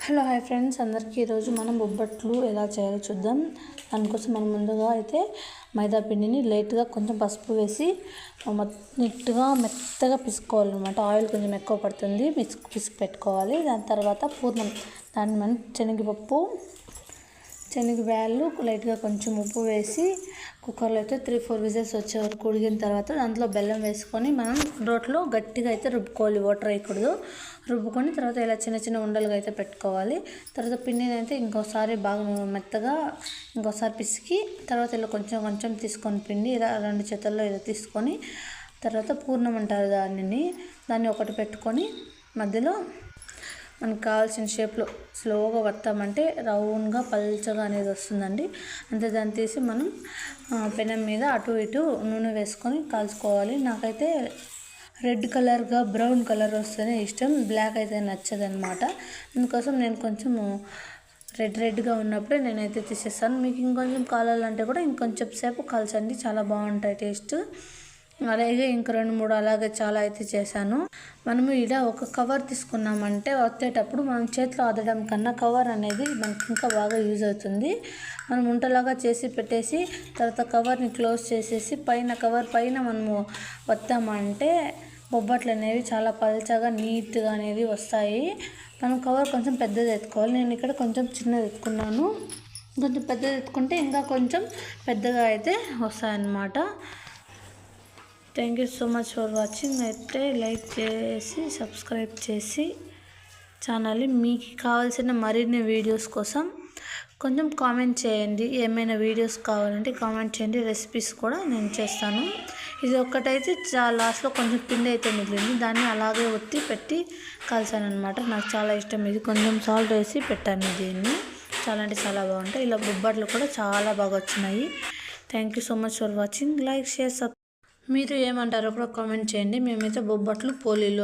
Hello hi friends అందరికీ ఈరోజు మనం బొబ్బట్లు ఎలా చేయాలో చూద్దాం. దానికోసం మనం ముందుగా అయితే మైదా పిండిని లైట్గా కొంచెం పసుపు వేసి నీట్గా మెత్తగా పిసుకోవాలన్నమాట. ఆయిల్ కొంచెం ఎక్కువ పడుతుంది, పిసికి పెట్టుకోవాలి. దాని తర్వాత పూర్ణం, దాన్ని మనం శనగబ్యాళ్ళు లైట్గా కొంచెం ఉప్పు వేసి కుక్కర్లో అయితే 3-4 విజిల్స్ వచ్చే వరకు ఉడికిన తర్వాత దాంట్లో బెల్లం వేసుకొని మనం రోట్లో గట్టిగా అయితే రుబ్బుకోవాలి, వాటర్ వేయకూడదు. రుబ్బుకొని తర్వాత ఇలా చిన్న చిన్న ఉండలుగా అయితే పెట్టుకోవాలి. తర్వాత పిండిని అయితే ఇంకోసారి బాగా మెత్తగా ఇంకోసారి పిసికి తర్వాత ఇలా కొంచెం కొంచెం తీసుకొని పిండి ఇలా 2 చేతుల్లో ఇలా తీసుకొని తర్వాత పూర్ణం అంటారు దాన్ని ఒకటి పెట్టుకొని మధ్యలో మనకు కావాల్సిన షేప్లో స్లోగా వత్తామంటే రౌండ్గా పల్చగా అనేది వస్తుందండి. అంతే దాన్ని తీసి మనం పెనం మీద అటు ఇటు నూనె వేసుకొని కాల్చుకోవాలి. నాకైతే రెడ్ కలర్గా బ్రౌన్ కలర్ వస్తేనే ఇష్టం, బ్లాక్ అయితే నచ్చదనమాట. అందుకోసం నేను కొంచెం రెడ్గా ఉన్నప్పుడే నేనైతే తీసేస్తాను. మీకు ఇంకొంచెం కావాలంటే కూడా ఇంకొంచెం సేపు కాల్చండి, చాలా బాగుంటాయి టేస్ట్. అలాగే ఇంక 2-3 అలాగే చాలా అయితే చేశాను. మనము ఇలా ఒక కవర్ తీసుకున్నామంటే వత్తేటప్పుడు మనం చేతిలో అద్దడం కన్నా కవర్ అనేది మనకి ఇంకా బాగా యూజ్ అవుతుంది. మనం ఉంటలాగా చేసి పెట్టేసి తర్వాత కవర్ని క్లోజ్ చేసేసి కవర్ పైన మనము వత్తామంటే బొబ్బట్లు అనేవి చాలా పల్చగా నీట్గా అనేది వస్తాయి. మనం కవర్ కొంచెం పెద్దది ఎత్తుకోవాలి. నేను ఇక్కడ కొంచెం చిన్నది ఎత్తుకున్నాను. కొంచెం పెద్దది ఎత్తుకుంటే ఇంకా కొంచెం పెద్దగా అయితే వస్తాయన్నమాట. Thank you so much for watching. అయితే లైక్ చేసి సబ్స్క్రైబ్ చేసి ఛానల్ని మీకు కావాల్సిన మరిన్ని వీడియోస్ కోసం కొంచెం కామెంట్ చేయండి. ఏమైనా వీడియోస్ కావాలంటే కామెంట్ చేయండి, రెసిపీస్ కూడా నేను చేస్తాను. ఇది ఒక్కటైతే లాస్ట్లో కొంచెం పిండి అయితే మిగిలింది, దాన్ని అలాగే ఒత్తి పెట్టి కాల్చాను అనమాట. నాకు చాలా ఇష్టం ఇది. కొంచెం సాల్ట్ వేసి పెట్టాను దీన్ని. చాలా అంటే చాలా బాగుంటాయి. ఇలా బొబ్బట్లు కూడా చాలా బాగా వచ్చినాయి. Thank you so much for watching. Like share subscribe. మీరు ఏమంటారో కూడా కామెంట్ చేయండి. మేమైతే బొబ్బట్లు పోలీలు